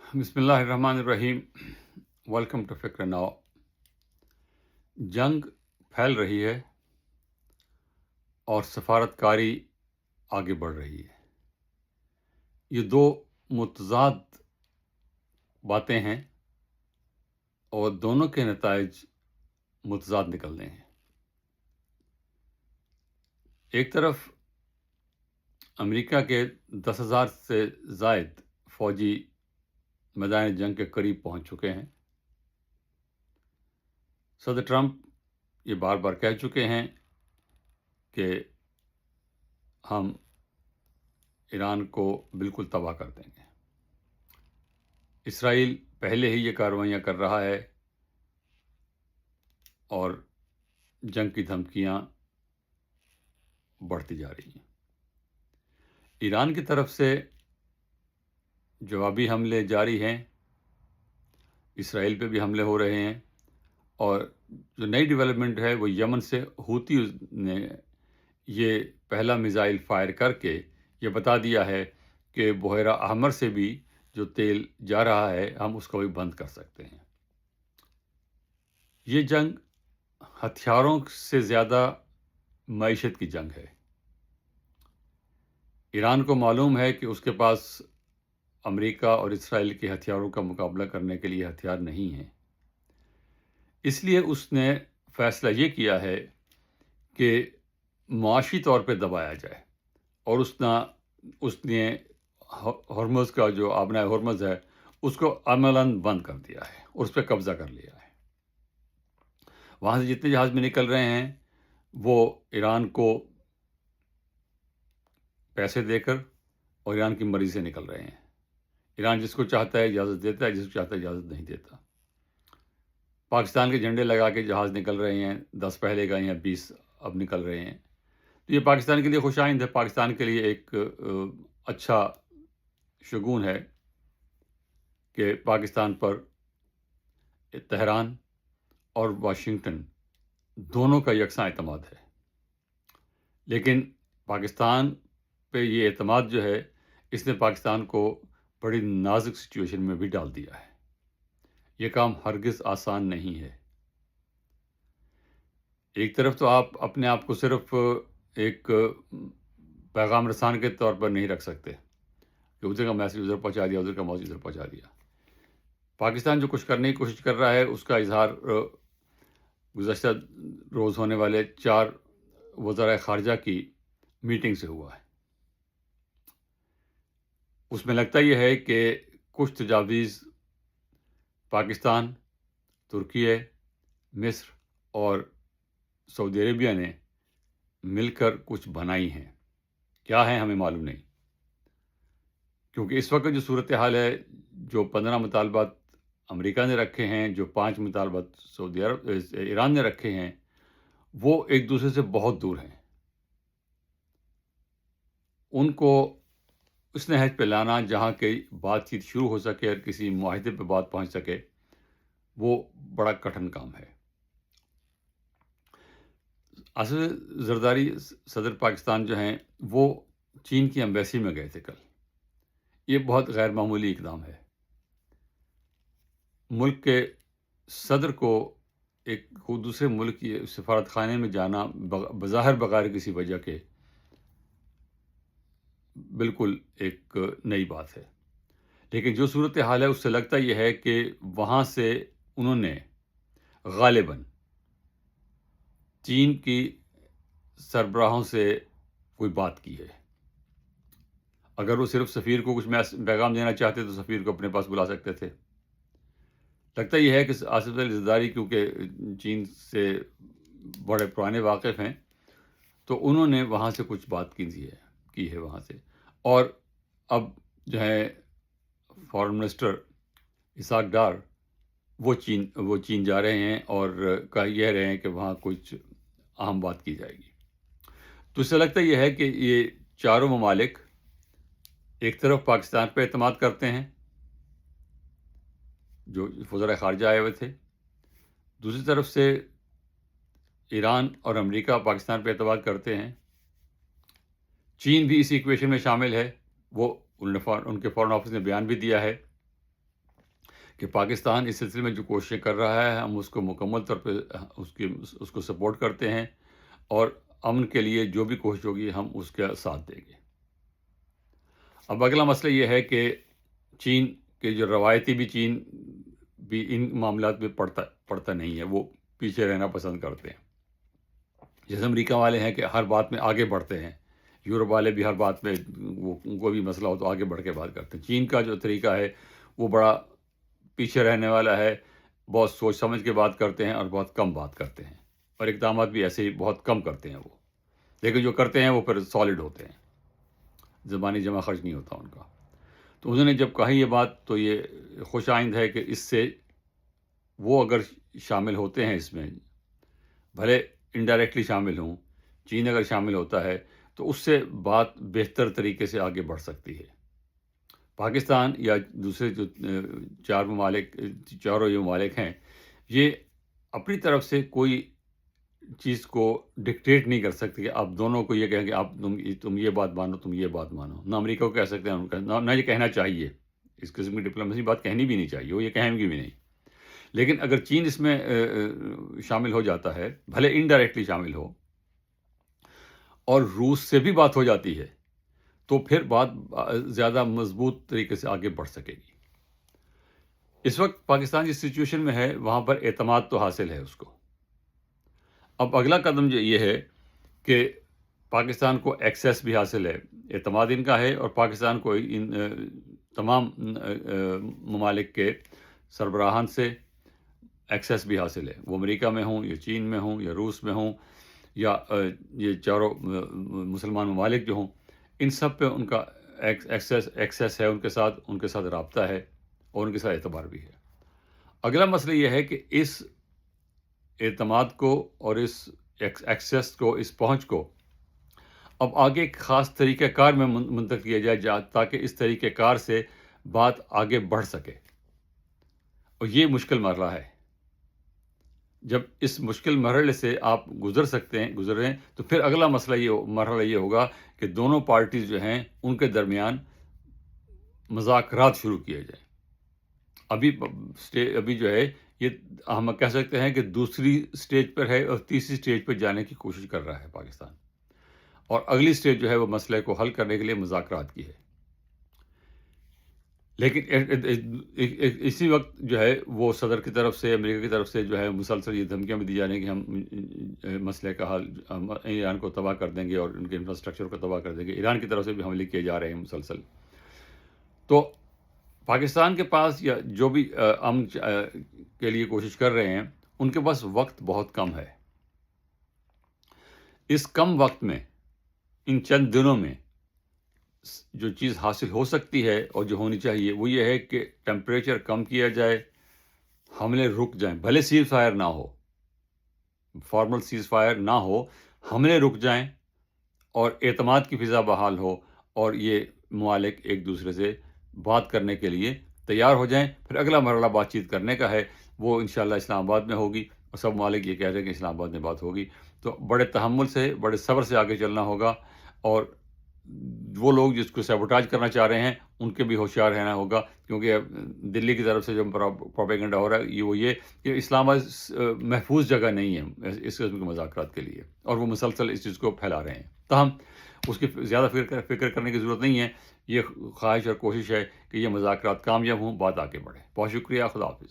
بسم اللہ الرحمن الرحیم۔ ویلکم ٹو فکر ناؤ۔ جنگ پھیل رہی ہے اور سفارت کاری آگے بڑھ رہی ہے۔ یہ دو متضاد باتیں ہیں اور دونوں کے نتائج متضاد نکلنے ہیں۔ ایک طرف امریکہ کے 10,000 سے زائد فوجی میدان جنگ کے قریب پہنچ چکے ہیں۔ صدر ٹرمپ یہ بار بار کہہ چکے ہیں کہ ہم ایران کو بالکل تباہ کر دیں گے۔ اسرائیل پہلے ہی یہ کارروائیاں کر رہا ہے اور جنگ کی دھمکیاں بڑھتی جا رہی ہیں۔ ایران کی طرف سے جوابی حملے جاری ہیں، اسرائیل پہ بھی حملے ہو رہے ہیں، اور جو نئی ڈیولپمنٹ ہے وہ یمن سے حوثی نے یہ پہلا میزائل فائر کر کے یہ بتا دیا ہے کہ بحیرہ احمر سے بھی جو تیل جا رہا ہے ہم اس کو بھی بند کر سکتے ہیں۔ یہ جنگ ہتھیاروں سے زیادہ معیشت کی جنگ ہے۔ ایران کو معلوم ہے کہ اس کے پاس امریکہ اور اسرائیل کے ہتھیاروں کا مقابلہ کرنے کے لیے ہتھیار نہیں ہیں، اس لیے اس نے فیصلہ یہ کیا ہے کہ معاشی طور پہ دبایا جائے، اور اس نے ہرمز کا جو آبنائے ہرمز ہے اس کو عملاً بند کر دیا ہے اور اس پہ قبضہ کر لیا ہے۔ وہاں سے جتنے جہاز میں نکل رہے ہیں وہ ایران کو پیسے دے کر اور ایران کی مرضی سے نکل رہے ہیں۔ ایران جس کو چاہتا ہے اجازت دیتا ہے، جس کو چاہتا ہے اجازت نہیں دیتا۔ پاکستان کے جھنڈے لگا کے جہاز نکل رہے ہیں، 10 پہلے گئے ہیں، 20 اب نکل رہے ہیں۔ تو یہ پاکستان کے لیے خوش آئند ہے، پاکستان کے لیے ایک اچھا شگون ہے کہ پاکستان پر تہران اور واشنگٹن دونوں کا یکساں اعتماد ہے۔ لیکن پاکستان پہ یہ اعتماد جو ہے اس نے پاکستان کو بڑی نازک سچویشن میں بھی ڈال دیا ہے۔ یہ کام ہرگز آسان نہیں ہے۔ ایک طرف تو آپ اپنے آپ کو صرف ایک پیغام رسان کے طور پر نہیں رکھ سکتے کہ ادھر کا میسج ادھر پہنچا دیا، ادھر کا میسج ادھر پہنچا دیا۔ پاکستان جو کچھ کرنے کی کوشش کر رہا ہے اس کا اظہار گزشتہ روز ہونے والے 4 وزرائے خارجہ کی میٹنگ سے ہوا ہے۔ اس میں لگتا یہ ہے کہ کچھ تجاویز پاکستان، ترکی، مصر اور سعودی عربیہ نے مل کر کچھ بنائی ہیں۔ کیا ہیں ہمیں معلوم نہیں، کیونکہ اس وقت جو صورتحال ہے، جو 15 مطالبات امریکہ نے رکھے ہیں، جو 5 مطالبات ایران نے رکھے ہیں، وہ ایک دوسرے سے بہت دور ہیں۔ ان کو اس نہج پہ لانا جہاں کی بات چیت شروع ہو سکے اور کسی معاہدے پہ بات پہنچ سکے، وہ بڑا کٹھن کام ہے۔ اسد زرداری صدر پاکستان جو ہیں وہ چین کی ایمبیسی میں گئے تھے کل۔ یہ بہت غیر معمولی اقدام ہے۔ ملک کے صدر کو ایک دوسرے ملک کی سفارت خانے میں جانا بظاہر بغیر کسی وجہ کے بالکل ایک نئی بات ہے، لیکن جو صورتحال ہے اس سے لگتا یہ ہے کہ وہاں سے انہوں نے غالباً چین کی سربراہوں سے کوئی بات کی ہے۔ اگر وہ صرف سفیر کو کچھ پیغام دینا چاہتے تو سفیر کو اپنے پاس بلا سکتے تھے۔ لگتا یہ ہے کہ آصف علی زرداری کیونکہ چین سے بڑے پرانے واقف ہیں تو انہوں نے وہاں سے کچھ بات کی ہے وہاں سے، اور اب جو ہے فارن منسٹر اسحاق ڈار وہ چین جا رہے ہیں اور کہہ رہے ہیں کہ وہاں کچھ اہم بات کی جائے گی۔ تو اس سے لگتا یہ ہے کہ یہ چاروں ممالک ایک طرف پاکستان پہ اعتماد کرتے ہیں، جو وزرائے خارجہ آئے ہوئے تھے، دوسری طرف سے ایران اور امریکہ پاکستان پہ اعتماد کرتے ہیں، چین بھی اس ایکویشن میں شامل ہے۔ وہ ان کے فارن آفس نے بیان بھی دیا ہے کہ پاکستان اس سلسلے میں جو کوششیں کر رہا ہے ہم اس کو مکمل طور پہ اس کو سپورٹ کرتے ہیں، اور امن کے لیے جو بھی کوشش ہوگی ہم اس کا ساتھ دیں گے۔ اب اگلا مسئلہ یہ ہے کہ چین کے جو روایتی بھی چین بھی ان معاملات میں پڑتا نہیں ہے، وہ پیچھے رہنا پسند کرتے ہیں۔ جیسے امریکہ والے ہیں کہ ہر بات میں آگے بڑھتے ہیں، یورپ والے بھی ہر بات میں کوئی بھی مسئلہ ہو تو آگے بڑھ کے بات کرتے ہیں۔ چین کا جو طریقہ ہے وہ بڑا پیچھے رہنے والا ہے، بہت سوچ سمجھ کے بات کرتے ہیں اور بہت کم بات کرتے ہیں، اور اقدامات بھی ایسے ہی بہت کم کرتے ہیں وہ، لیکن جو کرتے ہیں وہ پھر سالڈ ہوتے ہیں، زبانی جمع خرچ نہیں ہوتا ان کا۔ تو انہوں نے جب کہی یہ بات تو یہ خوش آئند ہے کہ اس سے وہ اگر شامل ہوتے ہیں اس میں، بھلے انڈائریکٹلی شامل ہوں، چین اگر شامل ہوتا ہے تو اس سے بات بہتر طریقے سے آگے بڑھ سکتی ہے۔ پاکستان یا دوسرے جو چاروں یہ ممالک ہیں، یہ اپنی طرف سے کوئی چیز کو ڈکٹیٹ نہیں کر سکتے کہ آپ دونوں کو یہ کہیں کہ تم یہ بات مانو، تم یہ بات مانو۔ نہ امریکہ کو کہہ سکتے ہیں، نہ یہ کہنا چاہیے، اس قسم کی ڈپلومیسی بات کہنی بھی نہیں چاہیے، وہ یہ کہیں گی بھی نہیں۔ لیکن اگر چین اس میں شامل ہو جاتا ہے، بھلے انڈائریکٹلی شامل ہو، اور روس سے بھی بات ہو جاتی ہے، تو پھر بات زیادہ مضبوط طریقے سے آگے بڑھ سکے گی۔ اس وقت پاکستان جس سچویشن میں ہے وہاں پر اعتماد تو حاصل ہے اس کو۔ اب اگلا قدم جو یہ ہے کہ پاکستان کو ایکسیس بھی حاصل ہے، اعتماد ان کا ہے، اور پاکستان کو ان تمام ممالک کے سربراہان سے ایکسیس بھی حاصل ہے، وہ امریکہ میں ہوں یا چین میں ہوں یا روس میں ہوں یا یہ چاروں مسلمان ممالک جو ہوں، ان سب پہ ان کا ایکسیس ہے، ان کے ساتھ رابطہ ہے، اور ان کے ساتھ اعتبار بھی ہے۔ اگلا مسئلہ یہ ہے کہ اس اعتماد کو اور اس ایکسیس کو، اس پہنچ کو اب آگے ایک خاص طریقہ کار میں منتقل کیا جائے تاکہ اس طریقہ کار سے بات آگے بڑھ سکے، اور یہ مشکل مرحلہ ہے۔ جب اس مشکل مرحلے سے آپ گزریں تو پھر اگلا مرحلہ یہ ہوگا کہ دونوں پارٹیز جو ہیں ان کے درمیان مذاکرات شروع کیے جائیں۔ ابھی جو ہے یہ ہم کہہ سکتے ہیں کہ دوسری سٹیج پر ہے، اور تیسری سٹیج پر جانے کی کوشش کر رہا ہے پاکستان، اور اگلی سٹیج جو ہے وہ مسئلے کو حل کرنے کے لیے مذاکرات کی ہے۔ لیکن اسی وقت جو ہے وہ صدر کی طرف سے، امریکہ کی طرف سے جو ہے مسلسل یہ دھمکیاں بھی دی جا رہی ہیں کہ ہم مسئلے کا حل، ایران کو تباہ کر دیں گے اور ان کے انفراسٹرکچر کو تباہ کر دیں گے۔ ایران کی طرف سے بھی حملے کیے جا رہے ہیں مسلسل۔ تو پاکستان کے پاس یا جو بھی امن کے لیے کوشش کر رہے ہیں، ان کے پاس وقت بہت کم ہے۔ اس کم وقت میں، ان چند دنوں میں جو چیز حاصل ہو سکتی ہے اور جو ہونی چاہیے وہ یہ ہے کہ ٹیمپریچر کم کیا جائے، حملے رک جائیں، بھلے سیز فائر نہ ہو، فارمل سیز فائر نہ ہو، حملے رک جائیں، اور اعتماد کی فضا بحال ہو، اور یہ ممالک ایک دوسرے سے بات کرنے کے لیے تیار ہو جائیں۔ پھر اگلا مرحلہ بات چیت کرنے کا ہے، وہ انشاءاللہ اسلام آباد میں ہوگی، اور سب ممالک یہ کہہ رہے ہیں کہ اسلام آباد میں بات ہوگی۔ تو بڑے تحمل سے، بڑے صبر سے آگے چلنا ہوگا، اور وہ لوگ جس کو سیبوٹاج کرنا چاہ رہے ہیں ان کے بھی ہوشیار رہنا ہوگا، کیونکہ دلی کی طرف سے جو پروپیگنڈا ہو رہا ہے یہ کہ اسلام آباد محفوظ جگہ نہیں ہے اس قسم کے مذاکرات کے لیے، اور وہ مسلسل اس چیز کو پھیلا رہے ہیں۔ تاہم اس کی زیادہ فکر کرنے کی ضرورت نہیں ہے، یہ خواہش اور کوشش ہے کہ یہ مذاکرات کامیاب ہوں، بات آگے بڑھے۔ بہت شکریہ، خدا حافظ۔